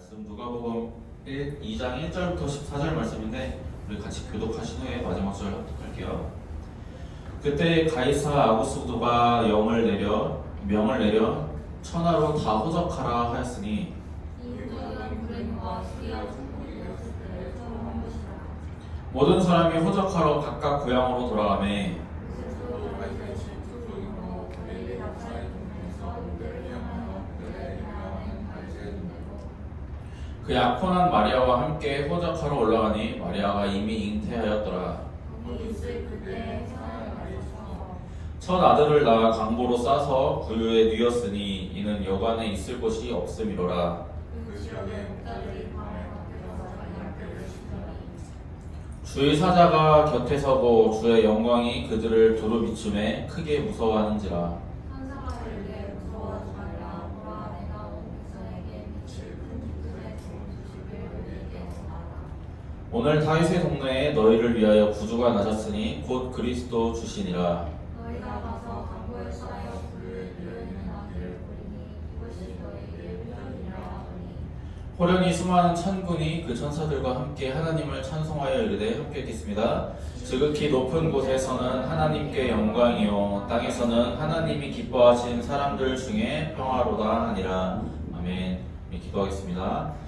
말씀 누가복음 2장 1절부터 14절 말씀인데 우리 같이 교독하신 후에 마지막 절 합독할게요. 그때 가이사 아구스도가 명을 내려 천하로 다 호적하라 하였으니 모든 사람이 호적하러 각각 고향으로 돌아가매 그 약혼한 마리아와 함께 호적하러 올라가니 마리아가 이미 잉태하였더라. 첫 아들을 낳아 강보로 싸서 구유에 뉘었으니 이는 여관에 있을 곳이 없음이로라. 주의 사자가 곁에 서고 주의 영광이 그들을 두루 비춤에 크게 무서워하는지라. 오늘 다윗의 동네에 너희를 위하여 구주가 나셨으니 곧 그리스도 주시니라. 너희가 가서 강보에 쌓여 불을 이르는 아기를 보리니 이것이 너희에게 표현이라 하더니 호련히 수많은 천군이 그 천사들과 함께 하나님을 찬송하여 이르되 함께했습니다. 지극히 높은 곳에서는 하나님께 영광이요 땅에서는 하나님이 기뻐하신 사람들 중에 평화로다 하니라. 아멘. 기도하겠습니다.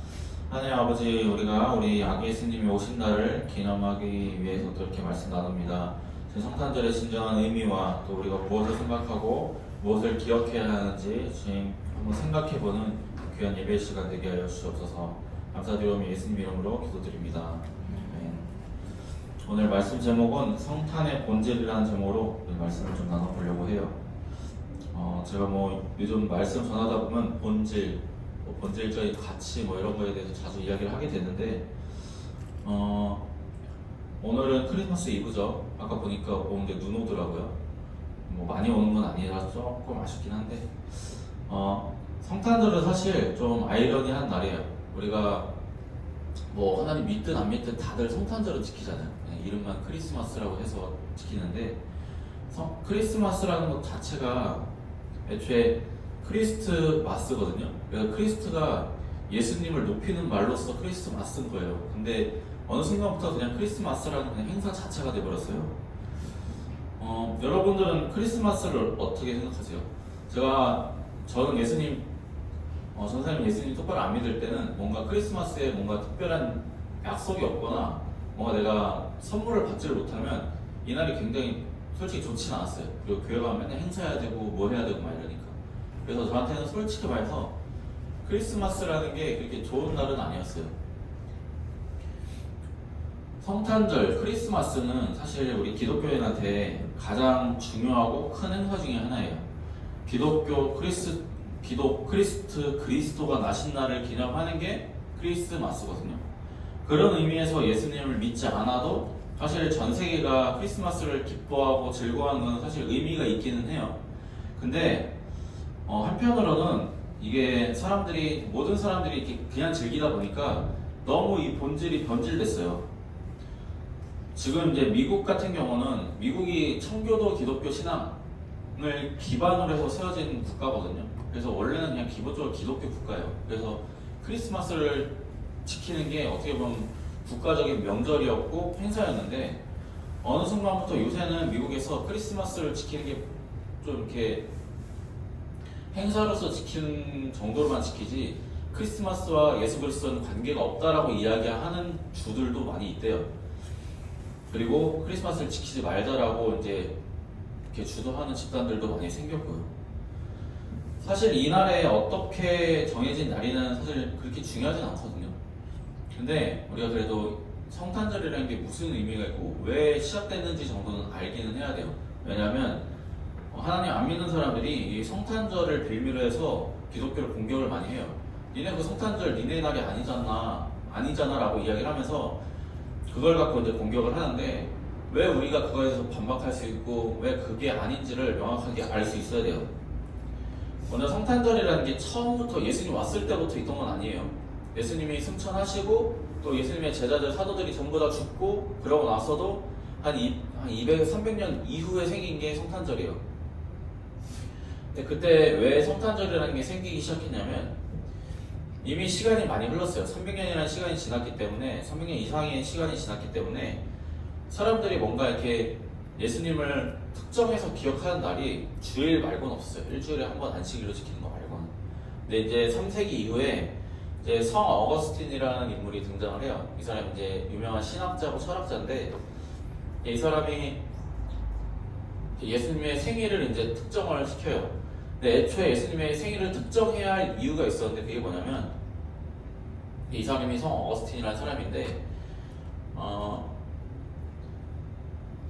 하나님 아버지, 우리가 우리 아기 예수님이 오신 날을 기념하기 위해서 또 이렇게 말씀 나눕니다. 성탄절의 진정한 의미와 또 우리가 무엇을 생각하고 무엇을 기억해야 하는지 주님 한번 생각해보는 귀한 예배 시간 되게 하여 주시옵소서. 감사드리며 예수님 이름으로 기도드립니다. 아멘. 오늘 말씀 제목은 성탄의 본질이라는 제목으로 말씀을 좀 나눠보려고 해요. 제가 요즘 말씀 전하다 보면 본질적인 가치 이런 거에 대해서 자주 이야기를 하게 되는데 오늘은 크리스마스 이브죠. 아까 보니까 오는 게 눈 오더라고요. 많이 오는 건 아니라 조금 아쉽긴 한데 성탄절은 사실 좀 아이러니한 날이에요. 우리가 하나님 믿든 안 믿든 다들 성탄절은 지키잖아요. 이름만 크리스마스라고 해서 지키는데 크리스마스라는 것 자체가 애초에 크리스트마스거든요. 그러니까 크리스트가 예수님을 높이는 말로써 크리스마스인 거예요. 근데 어느 순간부터 그냥 크리스마스라는 그냥 행사 자체가 돼버렸어요. 여러분들은 크리스마스를 어떻게 생각하세요? 저는 예수님, 전사님 예수님 똑바로 안 믿을 때는 뭔가 크리스마스에 뭔가 특별한 약속이 없거나 뭔가 내가 선물을 받지를 못하면 이날이 굉장히 솔직히 좋지는 않았어요. 그리고 교회 가면 맨날 행사해야 되고 뭐 해야 되고 막 이러니까. 그래서 저한테는 솔직히 말해서 크리스마스라는 게 그렇게 좋은 날은 아니었어요. 성탄절, 크리스마스는 사실 우리 기독교인한테 가장 중요하고 큰 행사 중에 하나예요. 그리스도가 나신 날을 기념하는 게 크리스마스거든요. 그런 의미에서 예수님을 믿지 않아도 사실 전 세계가 크리스마스를 기뻐하고 즐거워하는 건 사실 의미가 있기는 해요. 근데 한편으로는 이게 모든 사람들이 이렇게 그냥 즐기다 보니까 너무 이 본질이 변질됐어요. 지금 이제 미국 같은 경우는 미국이 청교도 기독교 신앙을 기반으로 해서 세워진 국가거든요. 그래서 원래는 그냥 기본적으로 기독교 국가예요. 그래서 크리스마스를 지키는 게 어떻게 보면 국가적인 명절이었고 행사였는데 어느 순간부터 요새는 미국에서 크리스마스를 지키는 게 좀 이렇게 행사로서 지키는 정도로만 지키지 크리스마스와 예수 그리스도는 관계가 없다라고 이야기하는 주들도 많이 있대요. 그리고 크리스마스를 지키지 말자라고 이제 이렇게 주도하는 집단들도 많이 생겼고요. 사실 이날에 어떻게 정해진 날이는 사실 그렇게 중요하진 않거든요. 근데 우리가 그래도 성탄절이라는 게 무슨 의미가 있고 왜 시작됐는지 정도는 알기는 해야 돼요. 왜냐하면 하나님 안 믿는 사람들이 이 성탄절을 빌미로 해서 기독교를 공격을 많이 해요. 니네 그 성탄절 니네 날이 아니잖아 라고 이야기를 하면서 그걸 갖고 이제 공격을 하는데 왜 우리가 그거에 대해서 반박할 수 있고 왜 그게 아닌지를 명확하게 알 수 있어야 돼요. 먼저 성탄절이라는 게 처음부터 예수님 왔을 때부터 있던 건 아니에요. 예수님이 승천하시고 또 예수님의 제자들 사도들이 전부 다 죽고 그러고 나서도 한 200, 300년 이후에 생긴 게 성탄절이에요. 근데 그때 왜 성탄절이라는 게 생기기 시작했냐면 이미 시간이 많이 흘렀어요. 300년이라는 시간이 지났기 때문에 300년 이상의 시간이 지났기 때문에 사람들이 뭔가 이렇게 예수님을 특정해서 기억하는 날이 주일 말고는 없어요. 일주일에 한 번 안식일로 지키는 거 말고는. 근데 이제 3세기 이후에 이제 성 어거스틴이라는 인물이 등장을 해요. 이 사람이 이제 유명한 신학자고 철학자인데 이 사람이 예수님의 생일을 이제 특정을 시켜요. 근데 애초에 예수님의 생일을 특정해야 할 이유가 있었는데 그게 뭐냐면 이 사람이 성 어거스틴이라는 사람인데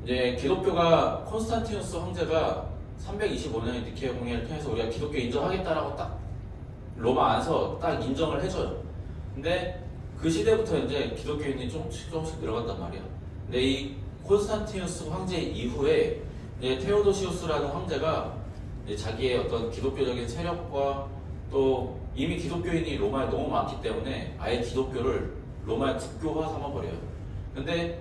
이제 기독교가 콘스탄티누스 황제가 325년의 니케아 공회를 통해서 우리가 기독교 인정하겠다라고 딱 로마 안에서 딱 인정을 해줘요. 근데 그 시대부터 이제 기독교인이 조금씩 늘어간단 말이야. 근데 이 콘스탄티누스 황제 이후에 이제 테오도시우스라는 황제가 이제 자기의 어떤 기독교적인 세력과 또 이미 기독교인이 로마에 너무 많기 때문에 아예 기독교를 로마의 국교화 삼아버려요. 근데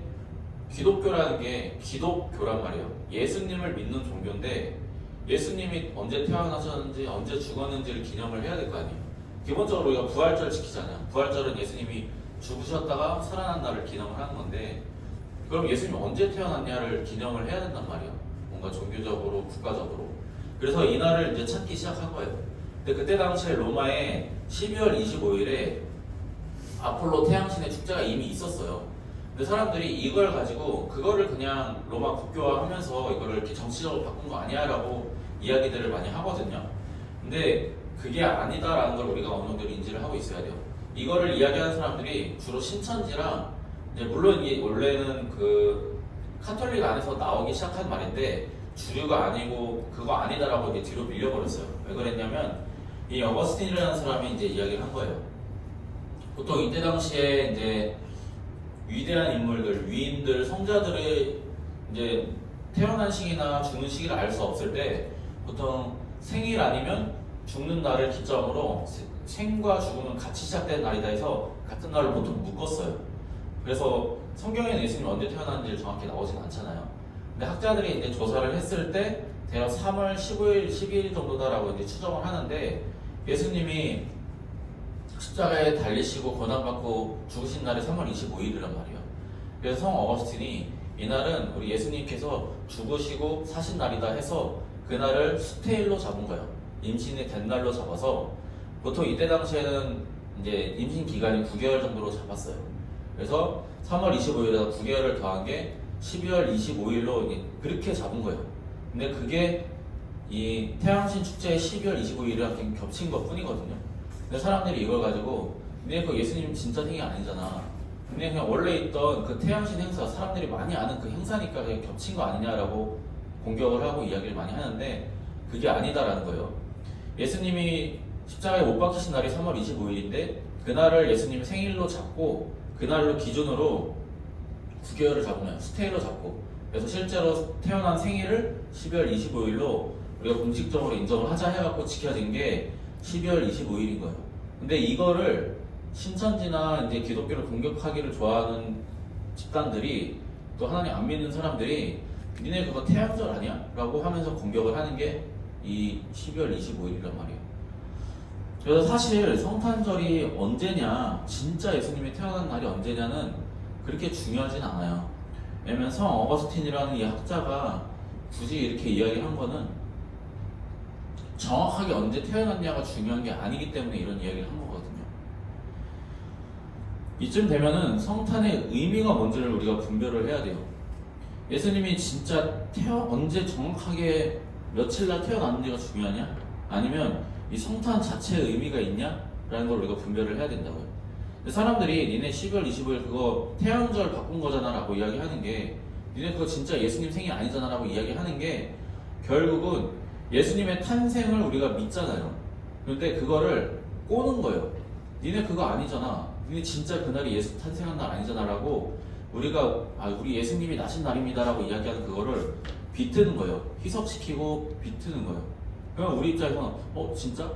기독교라는 게 기독교란 말이에요. 예수님을 믿는 종교인데 예수님이 언제 태어나셨는지 언제 죽었는지를 기념을 해야 될 거 아니에요. 기본적으로 우리가 부활절 지키잖아요. 부활절은 예수님이 죽으셨다가 살아난 날을 기념을 하는 건데 그럼 예수님이 언제 태어났냐를 기념을 해야 된단 말이에요. 뭔가 종교적으로 국가적으로. 그래서 이 날을 이제 찾기 시작한 거예요. 근데 그때 당시에 로마에 12월 25일에 아폴로 태양신의 축제가 이미 있었어요. 근데 사람들이 이걸 가지고 그거를 그냥 로마 국교화하면서 이거를 이렇게 정치적으로 바꾼 거 아니야라고 이야기들을 많이 하거든요. 근데 그게 아니다라는 걸 우리가 어느 정도 인지를 하고 있어야 돼요. 이거를 이야기하는 사람들이 주로 신천지랑 이제 물론 이게 원래는 그 카톨릭 안에서 나오기 시작한 말인데 주류가 아니고 그거 아니다라고 이제 뒤로 밀려버렸어요. 왜 그랬냐면 이 어거스틴이라는 사람이 이제 이야기를 한 거예요. 보통 이때 당시에 이제 위대한 인물들, 위인들, 성자들의 이제 태어난 시기나 죽는 시기를 알 수 없을 때 보통 생일 아니면 죽는 날을 기점으로 생과 죽음은 같이 시작되는 날이다 해서 같은 날을 보통 묶었어요. 그래서 성경에는 예수님이 언제 태어났는지 정확히 나오진 않잖아요. 근데 학자들이 이제 조사를 했을 때 대략 3월 15일, 12일 정도다라고 이제 추정을 하는데 예수님이 십자가에 달리시고 고난받고 죽으신 날이 3월 25일이란 말이에요. 그래서 성 어거스틴이 이날은 우리 예수님께서 죽으시고 사신 날이다 해서 그날을 수태일로 잡은 거예요. 임신이 된 날로 잡아서 보통 이때 당시에는 이제 임신 기간이 9개월 정도로 잡았어요. 그래서 3월 25일에다 9개월을 더한 게 12월 25일로 그렇게 잡은 거예요. 근데 그게 이 태양신 축제의 12월 25일이랑 겹친 것 뿐이거든요. 근데 사람들이 이걸 가지고 근데 그 예수님 진짜 생이 아니잖아. 근데 그냥 원래 있던 그 태양신 행사 사람들이 많이 아는 그 행사니까 그냥 겹친 거 아니냐라고 공격을 하고 이야기를 많이 하는데 그게 아니다라는 거예요. 예수님이 십자가에 못 박히신 날이 3월 25일인데 그날을 예수님의 생일로 잡고 그날로 기준으로 9개월을 잡으면 스테이로 잡고 그래서 실제로 태어난 생일을 12월 25일로 우리가 공식적으로 인정을 하자 해갖고 지켜진 게 12월 25일인 거예요. 근데 이거를 신천지나 이제 기독교를 공격하기를 좋아하는 집단들이 또 하나님 안 믿는 사람들이 니네 그거 태양절 아니야? 라고 하면서 공격을 하는 게 이 12월 25일이란 말이에요. 그래서 사실 성탄절이 언제냐, 진짜 예수님이 태어난 날이 언제냐는 그렇게 중요하진 않아요. 왜냐면 성 어거스틴이라는 이 학자가 굳이 이렇게 이야기한 거는 정확하게 언제 태어났냐가 중요한 게 아니기 때문에 이런 이야기를 한 거거든요. 이쯤 되면은 성탄의 의미가 뭔지를 우리가 분별을 해야 돼요. 예수님이 진짜 언제 정확하게 며칠 날 태어났는지가 중요하냐? 아니면 이 성탄 자체의 의미가 있냐? 라는 걸 우리가 분별을 해야 된다고요. 근데 사람들이 니네 12월 25일 그거 태양절 바꾼 거잖아 라고 이야기하는 게 니네 그거 진짜 예수님 생일 아니잖아 라고 이야기하는 게 결국은 예수님의 탄생을 우리가 믿잖아요. 그런데 그거를 꼬는 거예요. 니네 그거 아니잖아. 니네 진짜 그날이 예수 탄생한 날 아니잖아 라고 우리가 우리 예수님이 나신 날입니다 라고 이야기하는 그거를 비트는 거예요. 희석시키고 비트는 거예요. 그럼 우리 입장에서는 진짜?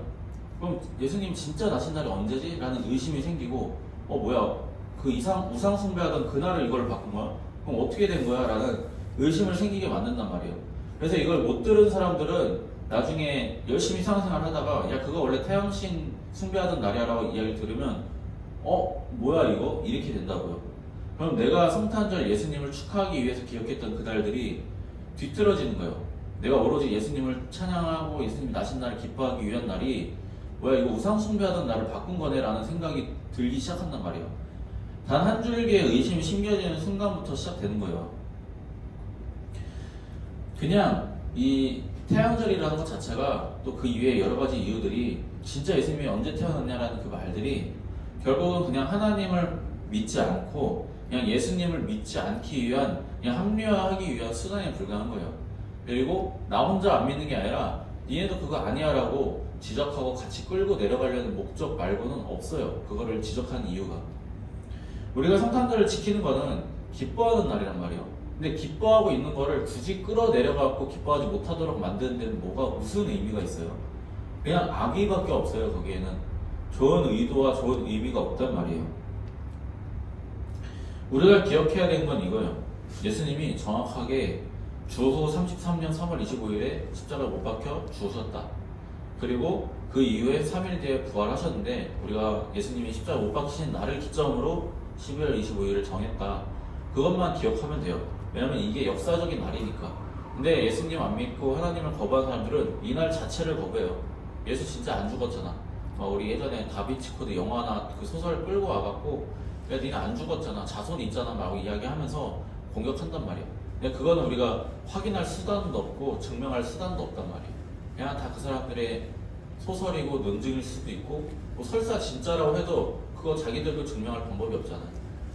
그럼 예수님 진짜 나신 날이 언제지? 라는 의심이 생기고 뭐야 그 우상 숭배하던 그날을 이걸 바꾼 거야? 그럼 어떻게 된 거야? 라는 의심을 생기게 만든단 말이에요. 그래서 이걸 못 들은 사람들은 나중에 열심히 신앙생활 하다가 야 그거 원래 태양신 숭배하던 날이라고 이야기 들으면 뭐야 이거? 이렇게 된다고요. 그럼 내가 성탄절 예수님을 축하하기 위해서 기억했던 그날들이 뒤틀어지는 거예요. 내가 오로지 예수님을 찬양하고 예수님이 나신 날을 기뻐하기 위한 날이 뭐야 이거 우상 숭배하던 날을 바꾼 거네 라는 생각이 들기 시작한단 말이에요. 단 한 줄기의 의심이 심겨지는 순간부터 시작되는 거예요. 그냥 이 태양절이라는 것 자체가 또 그 이외에 여러 가지 이유들이 진짜 예수님이 언제 태어났냐라는 그 말들이 결국은 그냥 하나님을 믿지 않고 그냥 예수님을 믿지 않기 위한 그냥 합리화하기 위한 수단에 불과한 거예요. 그리고 나 혼자 안 믿는 게 아니라 니네도 그거 아니야 라고 지적하고 같이 끌고 내려가려는 목적 말고는 없어요. 그거를 지적하는 이유가. 우리가 성탄절을 지키는 거는 기뻐하는 날이란 말이에요. 근데 기뻐하고 있는 거를 굳이 끌어내려갖고 기뻐하지 못하도록 만드는 데는 무슨 의미가 있어요? 그냥 악의밖에 없어요. 거기에는 좋은 의도와 좋은 의미가 없단 말이에요. 우리가 기억해야 되는 건 이거예요. 예수님이 정확하게 주후 33년 3월 25일에 십자가를 못 박혀 죽으셨다. 그리고 그 이후에 3일 뒤에 부활하셨는데 우리가 예수님이 십자가 못 박히신 날을 기점으로 12월 25일을 정했다. 그것만 기억하면 돼요. 왜냐면 이게 역사적인 날이니까. 근데 예수님 안 믿고 하나님을 거부한 사람들은 이 날 자체를 거부해요. 예수 진짜 안 죽었잖아. 우리 예전에 다비치 코드 영화나 그 소설 끌고 와갖고 야 니네 안 죽었잖아. 자손 있잖아. 라고 이야기하면서 공격한단 말이야. 근데 그거는 우리가 확인할 수단도 없고 증명할 수단도 없단 말이야. 그냥 다 그 사람들의 소설이고 논증일 수도 있고 뭐 설사 진짜라고 해도 그거 자기들도 증명할 방법이 없잖아.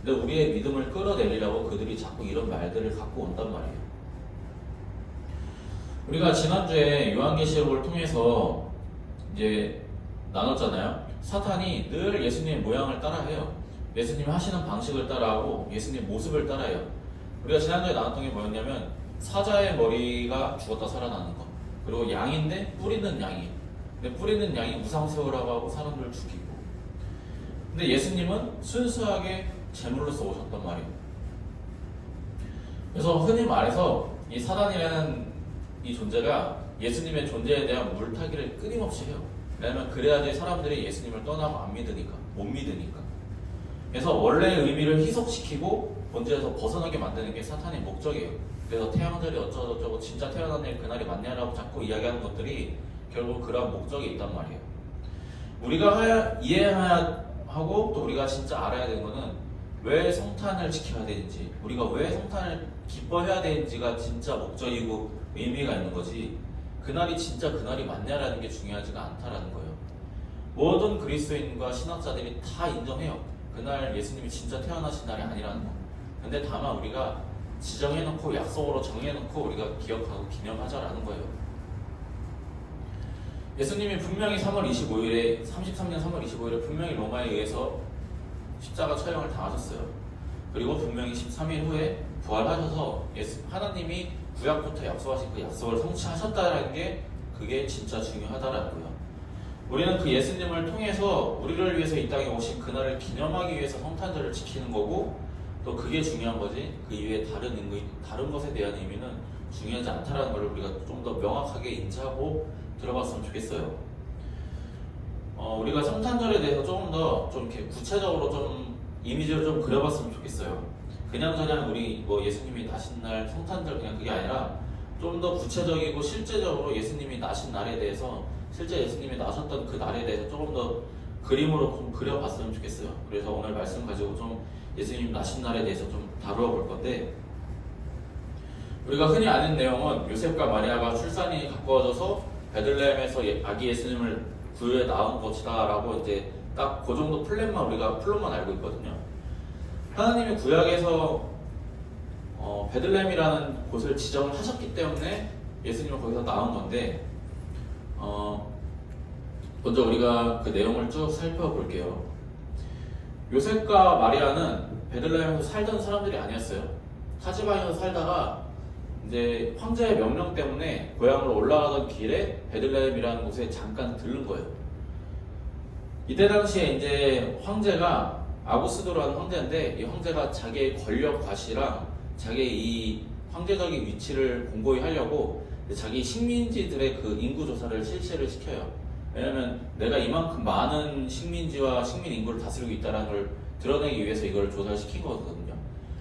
근데 우리의 믿음을 끌어내리려고 그들이 자꾸 이런 말들을 갖고 온단 말이에요. 우리가 지난주에 요한계시록을 통해서 이제 나눴잖아요. 사탄이 늘 예수님의 모양을 따라해요. 예수님 하시는 방식을 따라하고 예수님 모습을 따라해요. 우리가 지난주에 나눴던 게 뭐였냐면 사자의 머리가 죽었다 살아나는 거, 그리고 양인데 뿌리는 양이에요. 근데 뿌리는 양이 우상세우라고 하고 사람들을 죽이고, 근데 예수님은 순수하게 제물로서 오셨단 말이에요. 그래서 흔히 말해서 이 사단이라는 이 존재가 예수님의 존재에 대한 물타기를 끊임없이 해요. 왜냐면 그래야지 사람들이 예수님을 떠나고 안 믿으니까, 못 믿으니까. 그래서 원래의 의미를 희석시키고 본질에서 벗어나게 만드는 게 사탄의 목적이에요. 그래서 태양절이 어쩌고저쩌고 진짜 태어난 그날이 맞냐라고 자꾸 이야기하는 것들이 결국 그런 목적이 있단 말이에요. 우리가 이해해야 하고 또 우리가 진짜 알아야 되는 거는 왜 성탄을 지켜야 되는지, 우리가 왜 성탄을 기뻐해야 되는지가 진짜 목적이고 의미가 있는 거지, 그날이 진짜 그날이 맞냐라는 게 중요하지가 않다라는 거예요. 모든 그리스도인과 신학자들이 다 인정해요. 그날 예수님이 진짜 태어나신 날이 아니라는 거. 근데 다만 우리가 지정해놓고 약속으로 정해놓고 우리가 기억하고 기념하자라는 거예요. 예수님이 분명히 33년 3월 25일에 분명히 로마에 의해서 십자가 처형을 당하셨어요. 그리고 분명히 13일 후에 부활하셔서 하나님이 구약부터 약속하신 그 약속을 성취하셨다는 게 그게 진짜 중요하다라는 거예요. 우리는 그 예수님을 통해서 우리를 위해서 이 땅에 오신 그날을 기념하기 위해서 성탄절을 지키는 거고, 또 그게 중요한 거지 그 이외에 다른 것에 대한 의미는 중요하지 않다라는 걸 우리가 좀 더 명확하게 인지하고 들어봤으면 좋겠어요. 우리가 성탄절에 대해서 조금 더 좀 이렇게 구체적으로 좀 이미지를 좀 그려봤으면 좋겠어요. 그냥 우리 예수님이 나신 날 성탄절 그냥 그게 아니라 좀 더 구체적이고 실제적으로 예수님이 나신 날에 대해서, 실제 예수님이 나셨던 그 날에 대해서 조금 더 그림으로 좀 그려봤으면 좋겠어요. 그래서 오늘 말씀 가지고 좀 예수님 나신 날에 대해서 좀 다루어 볼 건데, 우리가 흔히 아는 내용은 요셉과 마리아가 출산이 가까워져서 베들레헴에서 아기 예수님을 구유에 낳은 것이다 라고 이제 딱 그 정도 플롯만 알고 있거든요. 하나님이 구약에서 베들레헴이라는 곳을 지정을 하셨기 때문에 예수님을 거기서 낳은 건데, 먼저 우리가 그 내용을 쭉 살펴볼게요. 요셉과 마리아는 베들레헴에서 살던 사람들이 아니었어요. 타지방에서 살다가 이제 황제의 명령 때문에 고향으로 올라가던 길에 베들레헴이라는 곳에 잠깐 들른 거예요. 이때 당시에 이제 황제가 아구스도라는 황제인데, 이 황제가 자기의 권력 과시랑 자기의 이 황제적인 위치를 공고히 하려고 자기 식민지들의 그 인구 조사를 실시를 시켜요. 왜냐면 내가 이만큼 많은 식민지와 식민 인구를 다스리고 있다는 걸 드러내기 위해서 이걸 조사를 시킨 거거든요.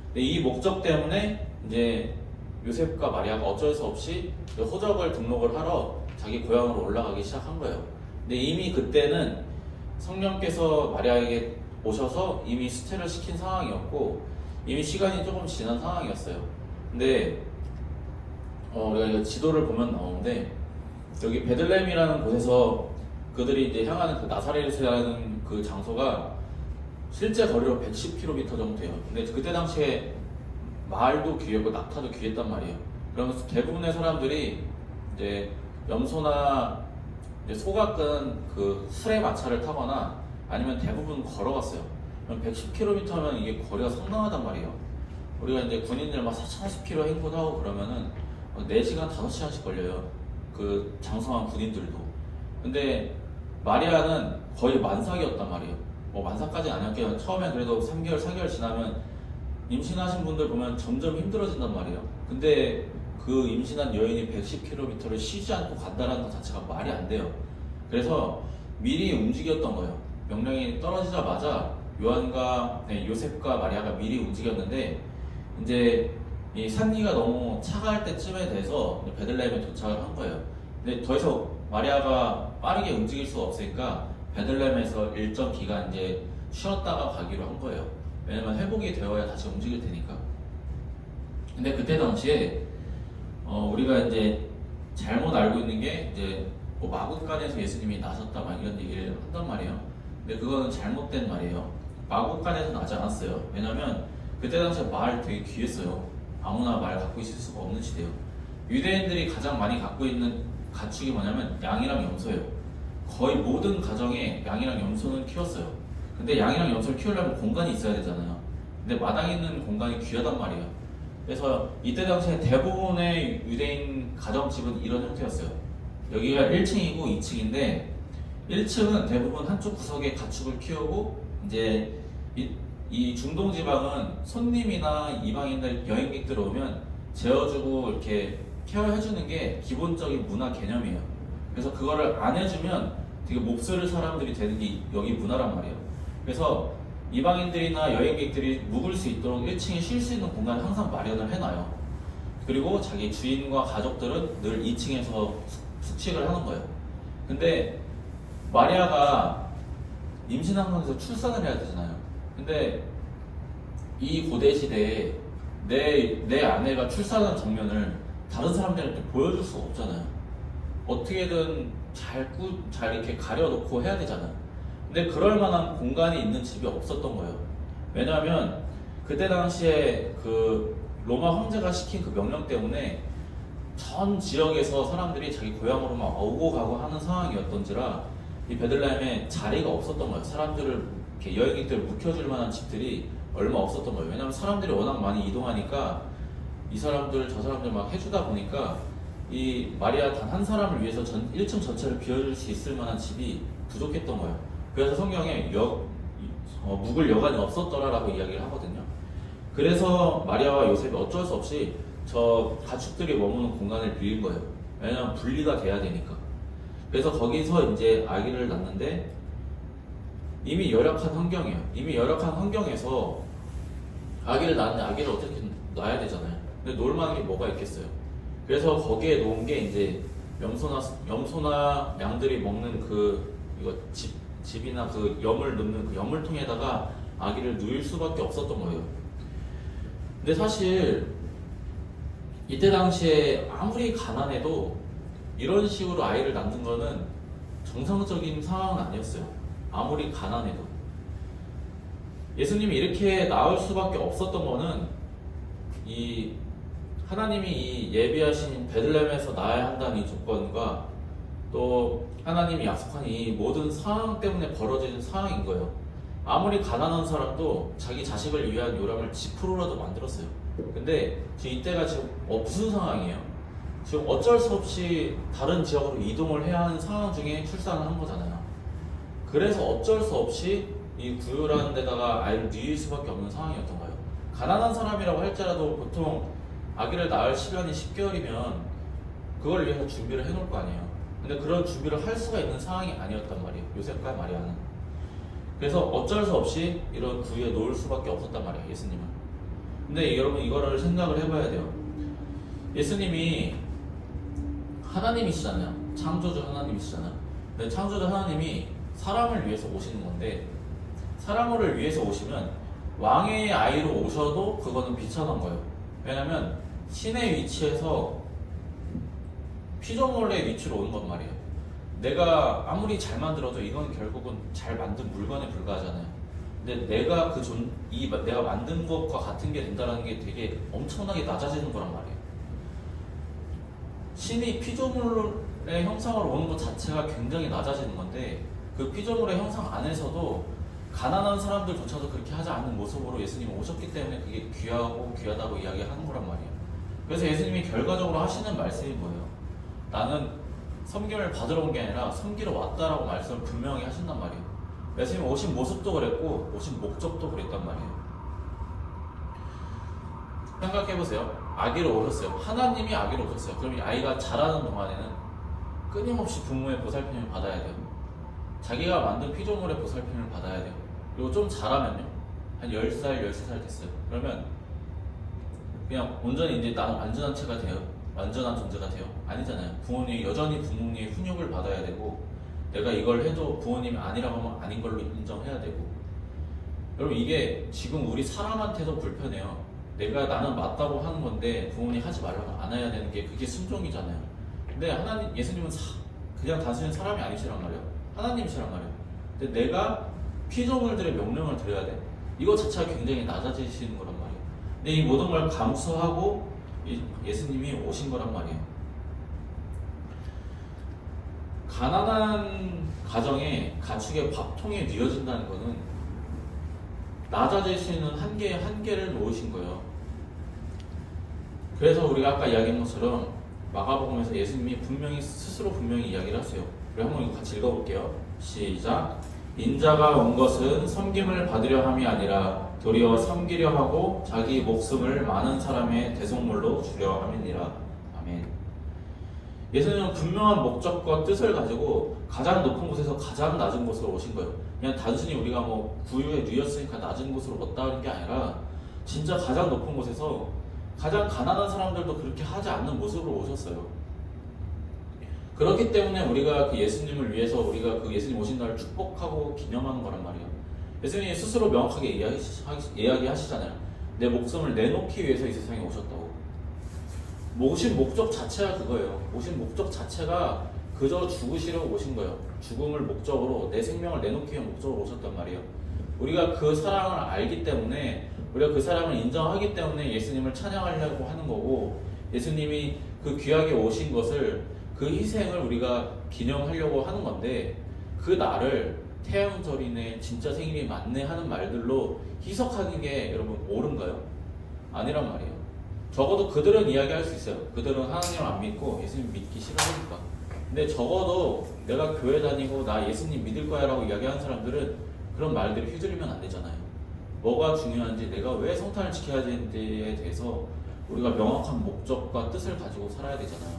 근데 이 목적 때문에 이제 요셉과 마리아가 어쩔 수 없이 호적을 등록을 하러 자기 고향으로 올라가기 시작한 거예요. 근데 이미 그때는 성령께서 마리아에게 오셔서 이미 수태를 시킨 상황이었고 이미 시간이 조금 지난 상황이었어요. 근데 우리가 이거 지도를 보면 나오는데 여기 베들레헴이라는 곳에서 그들이 이제 향하는 그 나사렛이라는 그 장소가 실제 거리로 110km 정도 돼요. 근데 그때 당시에 말도 귀했고 낙타도 귀했단 말이에요. 그러면서 대부분의 사람들이 이제 염소나 이제 소가 끈 그 수레 마차를 타거나 아니면 대부분 걸어갔어요. 110km면 이게 거리가 상당하단 말이에요. 우리가 이제 군인들 막 4,000km 행군하고 그러면은 4시간, 5시간씩 걸려요. 그 장성한 군인들도. 근데 마리아는 거의 만삭이었단 말이에요. 뭐 만삭까지는 아니었겠지만 처음엔 그래도 3개월, 4개월 지나면 임신하신 분들 보면 점점 힘들어진단 말이에요. 근데 그 임신한 여인이 110km를 쉬지 않고 간다는 것 자체가 말이 안 돼요. 그래서 미리 움직였던 거예요. 명령이 떨어지자마자 요셉과 마리아가 미리 움직였는데 이제 이 산리가 너무 차가울 때쯤에 돼서 베들레헴에 도착을 한 거예요. 근데 더 이상 마리아가 빠르게 움직일 수가 없으니까 베들레헴에서 일정 기간 이제 쉬었다가 가기로 한 거예요. 왜냐면 회복이 되어야 다시 움직일 테니까. 근데 그때 당시에 우리가 이제 잘못 알고 있는 게 이제 뭐 마국간에서 예수님이 나셨다 막 이런 얘기를 한단 말이에요. 근데 그거는 잘못된 말이에요. 마국간에서 나지 않았어요. 왜냐면 그때 당시에 말 되게 귀했어요. 아무나 말 갖고 있을 수가 없는 시대예요. 유대인들이 가장 많이 갖고 있는 가축이 뭐냐면 양이랑 염소예요. 거의 모든 가정에 양이랑 염소는 키웠어요. 근데 양이랑 염소를 키우려면 공간이 있어야 되잖아요. 근데 마당에 있는 공간이 귀하단 말이에요. 그래서 이때 당시에 대부분의 유대인 가정집은 이런 형태였어요. 여기가 1층이고 2층인데 1층은 대부분 한쪽 구석에 가축을 키우고 이제 이 중동 지방은 손님이나 이방인들 여행객들 오면 재워주고 이렇게 케어해주는 게 기본적인 문화 개념이에요. 그래서 그거를 안 해주면 되게 몹쓸 사람들이 되는 게 여기 문화란 말이에요. 그래서 이방인들이나 여행객들이 묵을 수 있도록 1층에 쉴 수 있는 공간을 항상 마련을 해놔요. 그리고 자기 주인과 가족들은 늘 2층에서 숙식을 하는 거예요. 근데 마리아가 임신한 상태에서 출산을 해야 되잖아요. 근데 이 고대 시대에 내 아내가 출산한 장면을 다른 사람들한테 보여줄 수가 없잖아요. 어떻게든 잘 이렇게 가려놓고 해야 되잖아요. 근데 그럴 만한 공간이 있는 집이 없었던 거예요. 왜냐하면 그때 당시에 그 로마 황제가 시킨 그 명령 때문에 전 지역에서 사람들이 자기 고향으로만 오고 가고 하는 상황이었던지라 이 베들레헴에 자리가 없었던 거예요. 사람들을 이렇게 여행객들을 묵혀줄 만한 집들이 얼마 없었던 거예요. 왜냐하면 사람들이 워낙 많이 이동하니까 이 사람들 저 사람들 막 해주다 보니까 이 마리아 단 한 사람을 위해서 1층 전체를 비워줄 수 있을 만한 집이 부족했던 거예요. 그래서 성경에 묵을 여간이 없었더라라고 이야기를 하거든요. 그래서 마리아와 요셉이 어쩔 수 없이 저 가축들이 머무는 공간을 빌린 거예요. 왜냐하면 분리가 돼야 되니까. 그래서 거기서 이제 아기를 낳는데 이미 열악한 환경이에요. 이미 열악한 환경에서 아기를 낳는데 아기를 어떻게 낳아야 되잖아요. 근데 놀 만한 게 뭐가 있겠어요. 그래서 거기에 놓은 게 이제 염소나 양들이 먹는 이거 집이나 그 염을 넣는 그 염물통에다가 아기를 누일 수밖에 없었던 거예요. 근데 사실 이때 당시에 아무리 가난해도 이런 식으로 아이를 낳는 거는 정상적인 상황은 아니었어요. 아무리 가난해도. 예수님이 이렇게 낳을 수밖에 없었던 거는 이 하나님이 이 예비하신 베들레헴에서 낳아야 한다는 이 조건과 또 하나님이 약속한 이 모든 상황 때문에 벌어지는 상황인 거예요. 아무리 가난한 사람도 자기 자식을 위한 요람을 10%라도 만들었어요. 근데 지금 이때가 지금 무슨 상황이에요? 지금 어쩔 수 없이 다른 지역으로 이동을 해야 하는 상황 중에 출산을 한 거잖아요. 그래서 어쩔 수 없이 이 구유라는 데다가 아이를 누일 수밖에 없는 상황이었던 거예요. 가난한 사람이라고 할지라도 보통 아기를 낳을 시간이 10개월이면 그걸 위해서 준비를 해놓을 거 아니에요. 근데 그런 준비를 할 수가 있는 상황이 아니었단 말이에요. 요셉과 마리아는. 그래서 어쩔 수 없이 이런 구유에 놓을 수밖에 없었단 말이에요. 예수님은. 근데 여러분 이거를 생각을 해봐야 돼요. 예수님이 하나님이시잖아요. 창조주 하나님이시잖아요. 근데 창조주 하나님이 사람을 위해서 오시는 건데 사람을 위해서 오시면 왕의 아이로 오셔도 그거는 비참한 거예요. 왜냐면 신의 위치에서 피조물의 위치로 오는 건 말이에요. 내가 아무리 잘 만들어도 이건 결국은 잘 만든 물건에 불과하잖아요. 근데 내가 내가 만든 것과 같은 게 된다는 게 되게 엄청나게 낮아지는 거란 말이에요. 신이 피조물의 형상으로 오는 것 자체가 굉장히 낮아지는 건데 그 피조물의 형상 안에서도 가난한 사람들조차도 그렇게 하지 않는 모습으로 예수님이 오셨기 때문에 그게 귀하다고 이야기하는 거란 말이에요. 그래서 예수님이 결과적으로 하시는 말씀이 뭐예요? 나는 섬김을 받으러 온 게 아니라 섬기러 왔다라고 말씀을 분명히 하신단 말이에요. 예수님이 오신 모습도 그랬고 오신 목적도 그랬단 말이에요. 생각해보세요. 아기로 오셨어요. 하나님이 아기로 오셨어요. 그럼 이 아이가 자라는 동안에는 끊임없이 부모의 보살핌을 받아야 돼요. 자기가 만든 피조물의 보살핌을 받아야 돼요. 그리고 좀 자라면요, 한 10살, 13살 됐어요. 그러면 그냥 온전히 이제 나는 완전한 체가 돼요. 완전한 존재가 돼요. 아니잖아요. 여전히 부모님의 훈육을 받아야 되고, 내가 이걸 해도 부모님이 아니라고 하면 아닌 걸로 인정해야 되고. 여러분 이게 지금 우리 사람한테도 불편해요. 나는 맞다고 하는 건데 부모님 하지 말라고 안 해야 되는 게 그게 순종이잖아요. 근데 예수님은 그냥 단순히 사람이 아니시란 말이에요. 하나님이시란 말이에요. 근데 내가 피조물들의 명령을 드려야 돼. 이거 자체가 굉장히 낮아지시는 거란 말이에요. 근데 이 모든 걸 감수하고 예수님이 오신 거란 말이에요. 가난한 가정에 가축의 밥통에 뉘어진다는 거는 낮아질 수 있는 한계를 놓으신 거예요. 그래서 우리가 아까 이야기한 것처럼 마가복음에서 예수님이 스스로 분명히 이야기를 하세요. 우리 한번 이거 같이 읽어볼게요. 시작. 인자가 온 것은 섬김을 받으려 함이 아니라 도리어 섬기려 하고 자기 목숨을 많은 사람의 대속물로 주려 함이니라. 아멘. 예수님은 분명한 목적과 뜻을 가지고 가장 높은 곳에서 가장 낮은 곳으로 오신 거예요. 그냥 단순히 우리가 구유에 누였으니까 낮은 곳으로 왔다는 게 아니라 진짜 가장 높은 곳에서 가장 가난한 사람들도 그렇게 하지 않는 모습으로 오셨어요. 그렇기 때문에 우리가 그 예수님을 위해서 우리가 그 예수님 오신 날을 축복하고 기념하는 거란 말이에요. 예수님이 스스로 명확하게 이야기하시잖아요. 내 목숨을 내놓기 위해서 이 세상에 오셨다고. 오신 목적 자체가 그거예요. 오신 목적 자체가 그저 죽으시려고 오신 거예요. 죽음을 목적으로 내 생명을 내놓기 위한 목적으로 오셨단 말이에요. 우리가 그 사랑을 알기 때문에 우리가 그 사랑을 인정하기 때문에 예수님을 찬양하려고 하는 거고, 예수님이 그 귀하게 오신 것을 그 희생을 우리가 기념하려고 하는 건데, 그 날을 태양절이네 진짜 생일이 맞네 하는 말들로 희석하는 게 여러분 옳은가요? 아니란 말이에요. 적어도 그들은 이야기할 수 있어요. 그들은 하나님을 안 믿고 예수님 믿기 싫어하니까. 근데 적어도 내가 교회 다니고 나 예수님 믿을 거야 라고 이야기하는 사람들은 그런 말들을 휘두르면 안 되잖아요. 뭐가 중요한지, 내가 왜 성탄을 지켜야 되는지에 대해서 우리가 명확한 목적과 뜻을 가지고 살아야 되잖아요.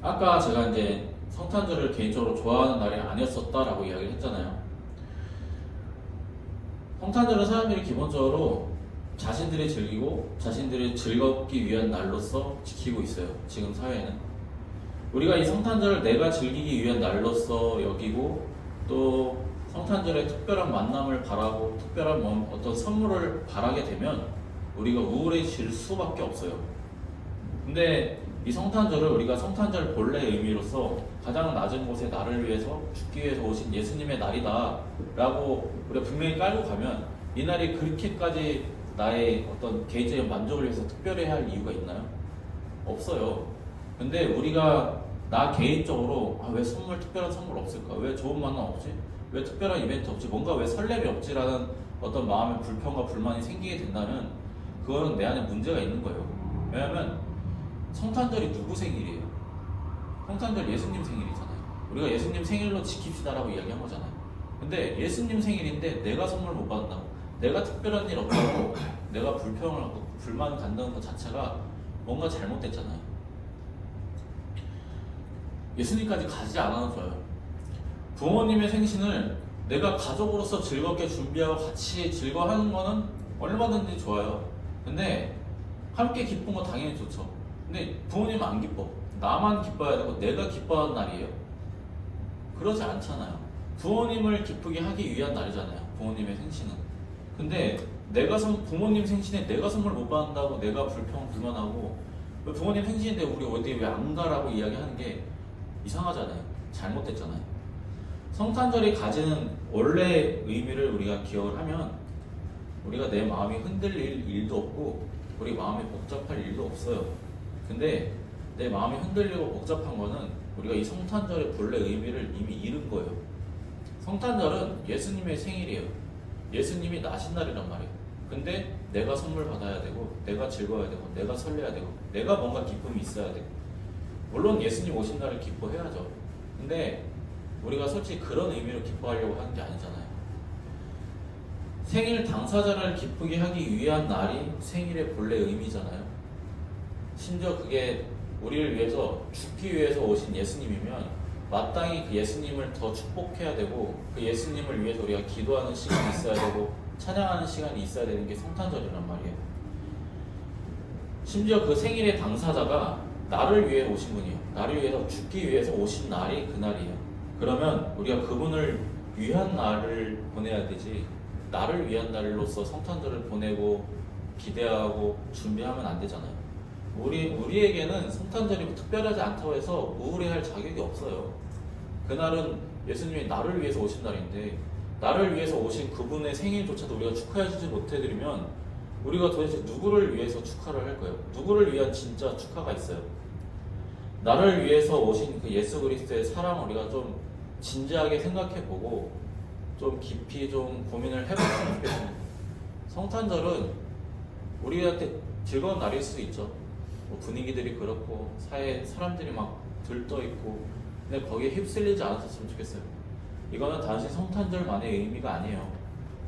아까 제가 이제 성탄절을 개인적으로 좋아하는 날이 아니었었다라고 이야기를 했잖아요. 성탄절은 사람들이 기본적으로 자신들이 즐기고 자신들이 즐겁기 위한 날로서 지키고 있어요. 지금 사회에는. 우리가 이 성탄절을 내가 즐기기 위한 날로서 여기고, 또 성탄절에 특별한 만남을 바라고 특별한 어떤 선물을 바라게 되면 우리가 우울해질 수밖에 없어요. 근데 이 성탄절을 우리가 성탄절 본래의 의미로서 가장 낮은 곳에 나를 위해서 죽기 위해서 오신 예수님의 날이다 라고 우리가 분명히 깔고 가면, 이 날이 그렇게까지 나의 어떤 개인적인 만족을 위해서 특별히 할 이유가 있나요? 없어요. 근데 우리가 나 개인적으로 왜 특별한 선물 없을까? 왜 좋은 만남 없지? 왜 특별한 이벤트 없지? 뭔가 왜 설렘이 없지라는 어떤 마음의 불평과 불만이 생기게 된다면 그거는 내 안에 문제가 있는 거예요. 왜냐면 성탄절이 누구 생일이에요? 성탄절 예수님 생일이잖아요. 우리가 예수님 생일로 지킵시다라고 이야기한 거잖아요. 근데 예수님 생일인데 내가 선물 못 받는다고, 내가 특별한 일 없다고 내가 불평을 하고 불만을 간다는 것 자체가 뭔가 잘못됐잖아요. 예수님까지 가지 않아도 좋아요. 부모님의 생신을 내가 가족으로서 즐겁게 준비하고 같이 즐거워하는 거는 얼마든지 좋아요. 근데 함께 기쁜 거 당연히 좋죠. 근데 부모님은 안 기뻐. 나만 기뻐야 되고 내가 기뻐하는 날이에요. 그러지 않잖아요. 부모님을 기쁘게 하기 위한 날이잖아요. 부모님의 생신은. 근데 부모님 생신에 내가 선물 못 받는다고 내가 불평불만하고 왜 부모님 생신인데 우리 어디 왜 안 가라고 이야기하는 게 이상하잖아요. 잘못됐잖아요. 성탄절이 가지는 원래 의미를 우리가 기억을 하면 우리가 내 마음이 흔들릴 일도 없고 우리 마음이 복잡할 일도 없어요. 근데 내 마음이 흔들리고 복잡한 거는 우리가 이 성탄절의 본래 의미를 이미 잃은 거예요. 성탄절은 예수님의 생일이에요. 예수님이 나신 날이란 말이에요. 근데 내가 선물 받아야 되고 내가 즐거워야 되고 내가 설레야 되고 내가 뭔가 기쁨이 있어야 되고 물론 예수님 오신 날을 기뻐해야죠. 근데 우리가 솔직히 그런 의미로 기뻐하려고 하는 게 아니잖아요. 생일 당사자를 기쁘게 하기 위한 날이 생일의 본래 의미잖아요. 심지어 그게 우리를 위해서 죽기 위해서 오신 예수님이면 마땅히 그 예수님을 더 축복해야 되고 그 예수님을 위해서 우리가 기도하는 시간이 있어야 되고 찬양하는 시간이 있어야 되는 게 성탄절이란 말이에요. 심지어 그 생일의 당사자가 나를 위해 오신 분이에요. 나를 위해서 죽기 위해서 오신 날이 그날이에요. 그러면 우리가 그분을 위한 날을 보내야 되지 나를 위한 날로서 성탄절을 보내고 기대하고 준비하면 안 되잖아요. 우리에게는 성탄절이 특별하지 않다고 해서 우울해할 자격이 없어요. 그날은 예수님이 나를 위해서 오신 날인데 나를 위해서 오신 그분의 생일조차도 우리가 축하해주지 못해드리면 우리가 도대체 누구를 위해서 축하를 할 거예요? 누구를 위한 진짜 축하가 있어요? 나를 위해서 오신 그 예수 그리스도의 사랑을 우리가 좀 진지하게 생각해보고 좀 깊이 좀 고민을 해봤으면 좋겠습니다. 성탄절은 우리한테 즐거운 날일 수 있죠. 뭐 분위기들이 그렇고 사회에 사람들이 막 들떠있고 근데 거기에 휩쓸리지 않았으면 좋겠어요. 이거는 단지 성탄절만의 의미가 아니에요.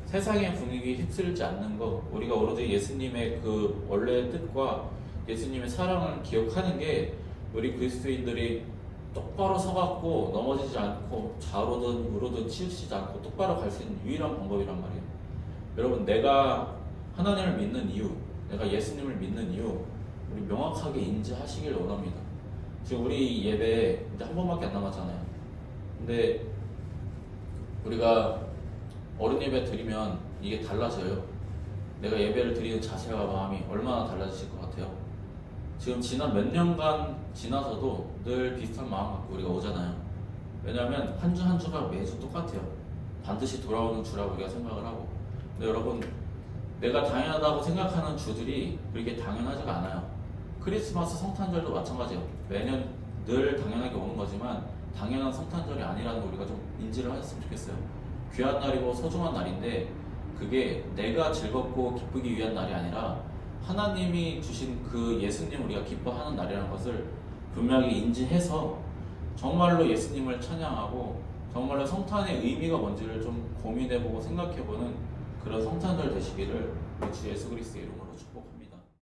세상의 분위기에 휩쓸리지 않는 거 우리가 오로지 예수님의 그 원래의 뜻과 예수님의 사랑을 기억하는 게 우리 그리스도인들이 똑바로 서갖고 넘어지지 않고 좌로든 우로든 치우치지 않고 똑바로 갈 수 있는 유일한 방법이란 말이에요. 여러분 내가 하나님을 믿는 이유 내가 예수님을 믿는 이유 우리 명확하게 인지하시길 원합니다. 지금 우리 예배 이제 한 번밖에 안 남았잖아요. 근데 우리가 어른 예배 드리면 이게 달라져요. 내가 예배를 드리는 자세와 마음이 얼마나 달라지실 것 같아요? 지금 지난 몇 년간 지나서도 늘 비슷한 마음 갖고 우리가 오잖아요. 왜냐하면 한 주 한 주가 매주 똑같아요. 반드시 돌아오는 주라고 우리가 생각을 하고. 근데 여러분 내가 당연하다고 생각하는 주들이 그렇게 당연하지가 않아요. 크리스마스 성탄절도 마찬가지예요. 매년 늘 당연하게 오는 거지만 당연한 성탄절이 아니라는 거 우리가 좀 인지를 하셨으면 좋겠어요. 귀한 날이고 소중한 날인데 그게 내가 즐겁고 기쁘기 위한 날이 아니라 하나님이 주신 그 예수님을 우리가 기뻐하는 날이라는 것을 분명히 인지해서 정말로 예수님을 찬양하고 정말로 성탄의 의미가 뭔지를 좀 고민해보고 생각해보는 그런 성탄절 되시기를 우리 주 예수 그리스도의 이름으로 축복합니다.